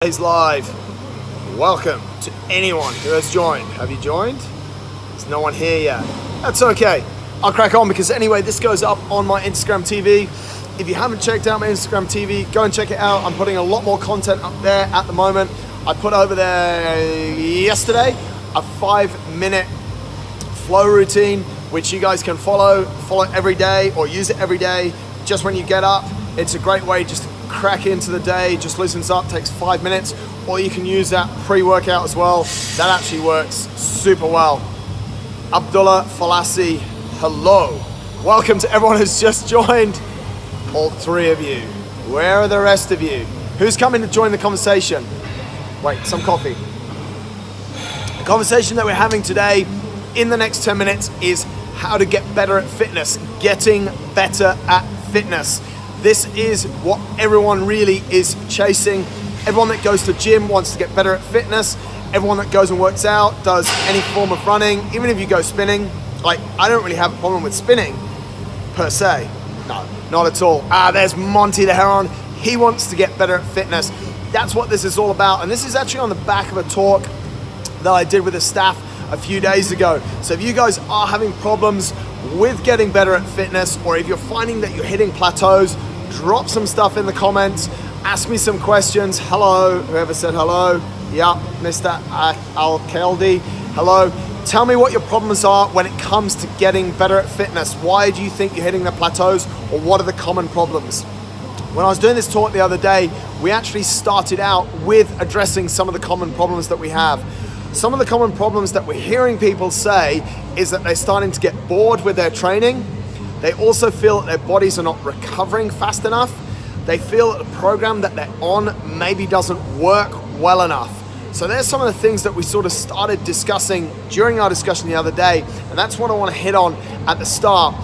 Today's live. Welcome to anyone who has joined. Have you joined? There's no one here yet. That's okay. I'll crack on because anyway, this goes up on my Instagram TV. If you haven't checked out my Instagram TV, go and check it out. I'm putting a lot more content up there at the moment. I put over there yesterday a 5-minute flow routine, which you guys can follow every day or use it every day just when you get up. It's a great way just to crack into the day, just loosens up, takes 5 minutes, or you can use that pre-workout as well. That actually works super well. Abdullah Falasi, hello. Welcome to everyone who's just joined. All three of you. Where are the rest of you? Who's coming to join the conversation? Wait, some coffee. The conversation that we're having today in the next 10 minutes is how to get better at fitness, getting better at fitness. This is what everyone really is chasing. Everyone that goes to the gym wants to get better at fitness. Everyone that goes and works out, does any form of running, even if you go spinning. Like, I don't really have a problem with spinning per se. No, not at all. There's Monty the Heron. He wants to get better at fitness. That's what this is all about. And this is actually on the back of a talk that I did with the staff a few days ago. So if you guys are having problems with getting better at fitness, or if you're finding that you're hitting plateaus, drop some stuff in the comments, ask me some questions. Hello, whoever said hello. Yeah, Mr. Al-Khaldi, hello. Tell me what your problems are when it comes to getting better at fitness. Why do you think you're hitting the plateaus, or what are the common problems? When I was doing this talk the other day, we actually started out with addressing some of the common problems that we have. Some of the common problems that we're hearing people say is that they're starting to get bored with their training. They also feel that their bodies are not recovering fast enough. They feel that the program that they're on maybe doesn't work well enough. So there's some of the things that we sort of started discussing during our discussion the other day, and that's what I want to hit on at the start.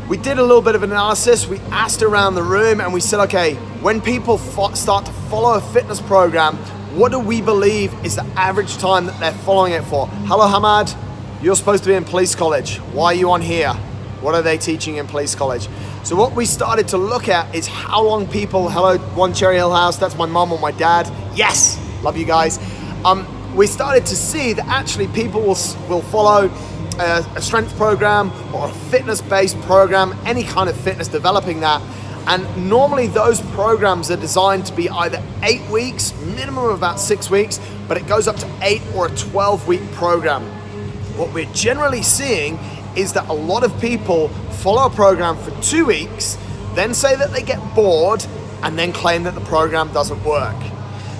We did a little bit of analysis. We asked around the room and we said, okay, when people start to follow a fitness program, what do we believe is the average time that they're following it for? Hello, Hamad. You're supposed to be in police college. Why are you on here? What are they teaching in police college? So what we started to look at is how long people, hello, One Cherry Hill House, that's my mum or my dad. Yes, love you guys. We started to see that actually people will follow a strength program or a fitness-based program, any kind of fitness, developing that. And normally those programs are designed to be either 8 weeks, minimum of about 6 weeks, but it goes up to 8 or a 12-week program. What we're generally seeing is that a lot of people follow a program for 2 weeks, then say that they get bored, and then claim that the program doesn't work.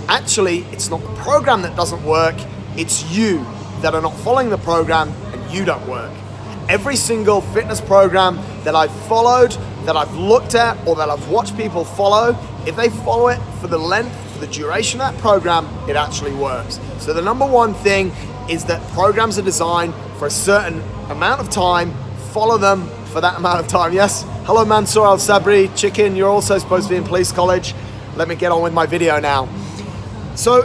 Actually, it's not the program that doesn't work, it's you that are not following the program and you don't work. Every single fitness program that I've followed, that I've looked at, or that I've watched people follow, if they follow it for the length, for the duration of that program, it actually works. So the number one thing is that programs are designed for a certain amount of time, follow them for that amount of time. Yes? Hello, Mansour Al-Sabri, Chicken, you're also supposed to be in police college. Let me get on with my video now. So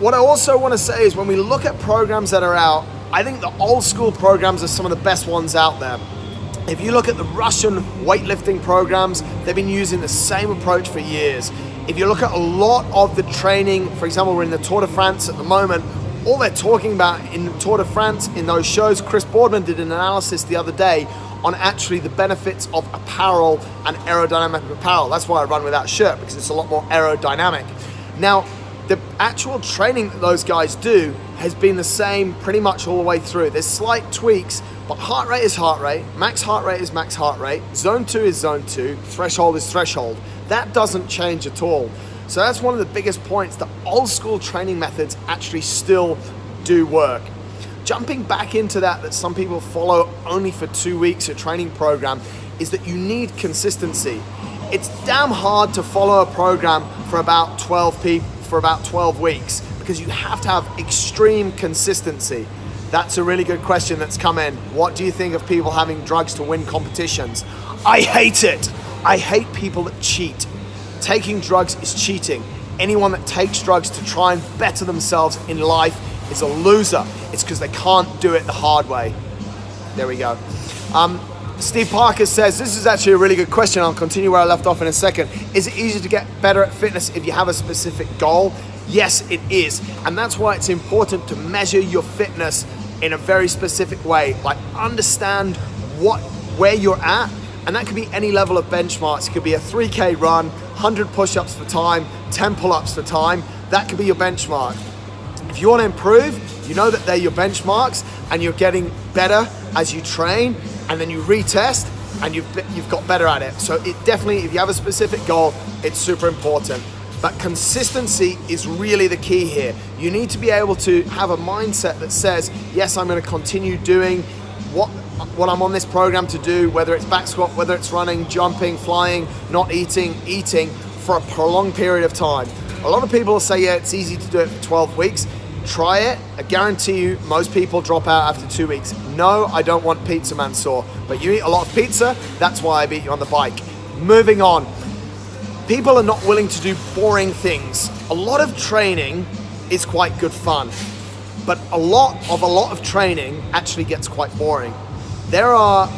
what I also want to say is when we look at programs that are out, I think the old school programs are some of the best ones out there. If you look at the Russian weightlifting programs, they've been using the same approach for years. If you look at a lot of the training, for example, we're in the Tour de France at the moment, all they're talking about in the Tour de France, in those shows, Chris Boardman did an analysis the other day on actually the benefits of apparel and aerodynamic apparel. That's why I run without shirt, because it's a lot more aerodynamic. Now, the actual training that those guys do has been the same pretty much all the way through. There's slight tweaks, but heart rate is heart rate, max heart rate is max heart rate, zone 2 is zone 2, threshold is threshold. That doesn't change at all. So that's one of the biggest points. The old school training methods actually still do work. Jumping back into that some people follow only for 2 weeks a training program, is that you need consistency. It's damn hard to follow a program for about 12 weeks because you have to have extreme consistency. That's a really good question that's come in. What do you think of people having drugs to win competitions? I hate it. I hate people that cheat. Taking drugs is cheating. Anyone that takes drugs to try and better themselves in life is a loser. It's because they can't do it the hard way. There we go. Steve Parker says, this is actually a really good question. I'll continue where I left off in a second. Is it easier to get better at fitness if you have a specific goal? Yes, it is. And that's why it's important to measure your fitness in a very specific way. Like, understand where you're at, and that could be any level of benchmarks. It could be a 3K run, 100 push-ups for time, 10 pull-ups for time. That could be your benchmark. If you want to improve, you know that they're your benchmarks, and you're getting better as you train, and then you retest, and you've got better at it. So it definitely, if you have a specific goal, it's super important. But consistency is really the key here. You need to be able to have a mindset that says, yes, I'm going to continue doing what I'm on this program to do, whether it's back squat, whether it's running, jumping, flying, not eating for a prolonged period of time. A lot of people will say, yeah, it's easy to do it for 12 weeks. Try it. I guarantee you most people drop out after 2 weeks. No, I don't want pizza, Mansoor. But you eat a lot of pizza, that's why I beat you on the bike. Moving on. People are not willing to do boring things. A lot of training is quite good fun, but a lot of training actually gets quite boring. There are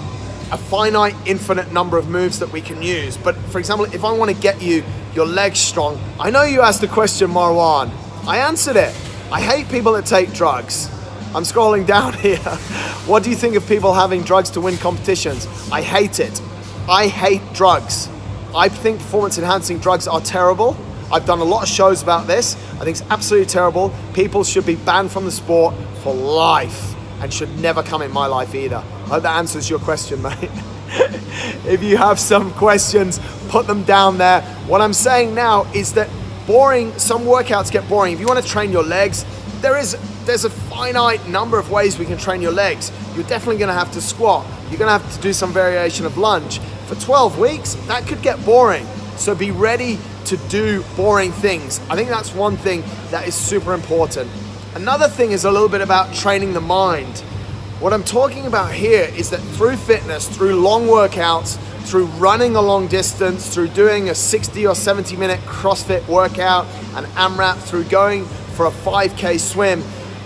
a finite, infinite number of moves that we can use. But for example, if I want to get your legs strong, I know you asked the question, Marwan. I answered it. I hate people that take drugs. I'm scrolling down here. What do you think of people having drugs to win competitions? I hate it. I hate drugs. I think performance enhancing drugs are terrible. I've done a lot of shows about this. I think it's absolutely terrible. People should be banned from the sport for life and should never come in my life either. I hope that answers your question, mate. If you have some questions, put them down there. What I'm saying now is that some workouts get boring. If you want to train your legs, there's a finite number of ways we can train your legs. You're definitely going to have to squat. You're going to have to do some variation of lunge. For 12 weeks, that could get boring. So be ready to do boring things. I think that's one thing that is super important. Another thing is a little bit about training the mind. What I'm talking about here is that through fitness, through long workouts, through running a long distance, through doing a 60 or 70 minute CrossFit workout, an AMRAP, through going for a 5K swim,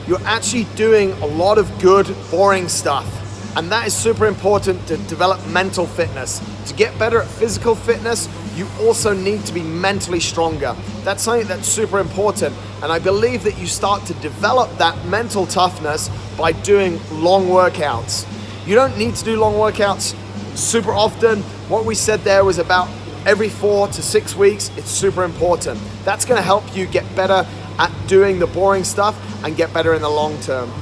you're actually doing a lot of good, boring stuff. And that is super important to develop mental fitness. To get better at physical fitness, you also need to be mentally stronger. That's something that's super important. And I believe that you start to develop that mental toughness by doing long workouts. You don't need to do long workouts super often. What we said there was about every 4 to 6 weeks. It's super important. That's going to help you get better at doing the boring stuff and get better in the long term.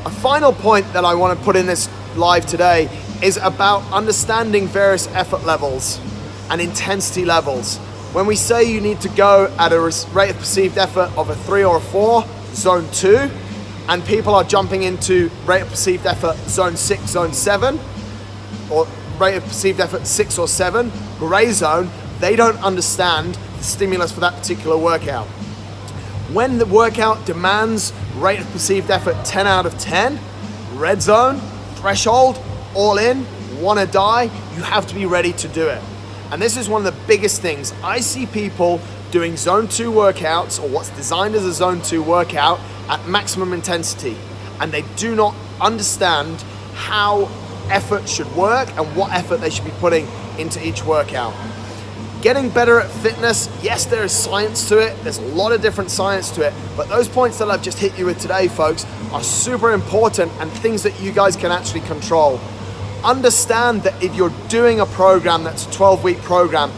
A final point that I want to put in this live today is about understanding various effort levels and intensity levels. When we say you need to go at a rate of perceived effort of a 3 or a 4, zone 2, and people are jumping into rate of perceived effort zone 6, zone 7, or rate of perceived effort 6 or 7, gray zone, they don't understand the stimulus for that particular workout. When the workout demands rate of perceived effort 10 out of 10, red zone, threshold, all in, wanna die, you have to be ready to do it. And this is one of the biggest things. I see people doing zone 2 workouts, or what's designed as a zone 2 workout, at maximum intensity. And they do not understand how effort should work and what effort they should be putting into each workout. Getting better at fitness, yes, there is science to it. There's a lot of different science to it, but those points that I've just hit you with today, folks, are super important and things that you guys can actually control. Understand that if you're doing a program that's a 12-week program,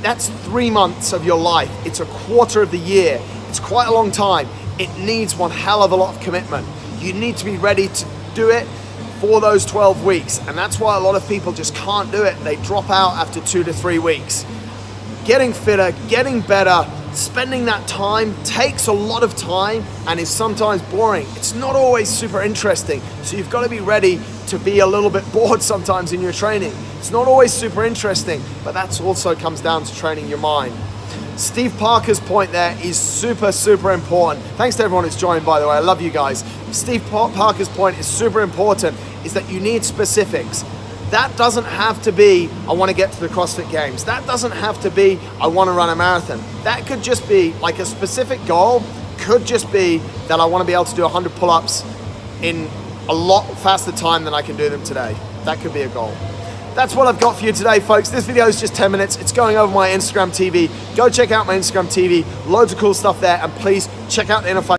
that's 3 months of your life. It's a quarter of the year. It's quite a long time. It needs one hell of a lot of commitment. You need to be ready to do it for those 12 weeks, and that's why a lot of people just can't do it. They drop out after 2 to 3 weeks. Getting fitter, getting better, spending that time takes a lot of time and is sometimes boring. It's not always super interesting. So you've got to be ready to be a little bit bored sometimes in your training. It's not always super interesting, but that also comes down to training your mind. Steve Parker's point there is super, super important. Thanks to everyone who's joined, by the way. I love you guys. Steve Parker's point is super important, is that you need specifics. That doesn't have to be, I want to get to the CrossFit Games. That doesn't have to be, I want to run a marathon. That could just be, like, a specific goal could just be that I want to be able to do 100 pull-ups in a lot faster time than I can do them today. That could be a goal. that's what I've got for you today, folks. This video is just 10 minutes. It's going over my Instagram TV. Go check out my Instagram TV. Loads of cool stuff there. And please check out the NFL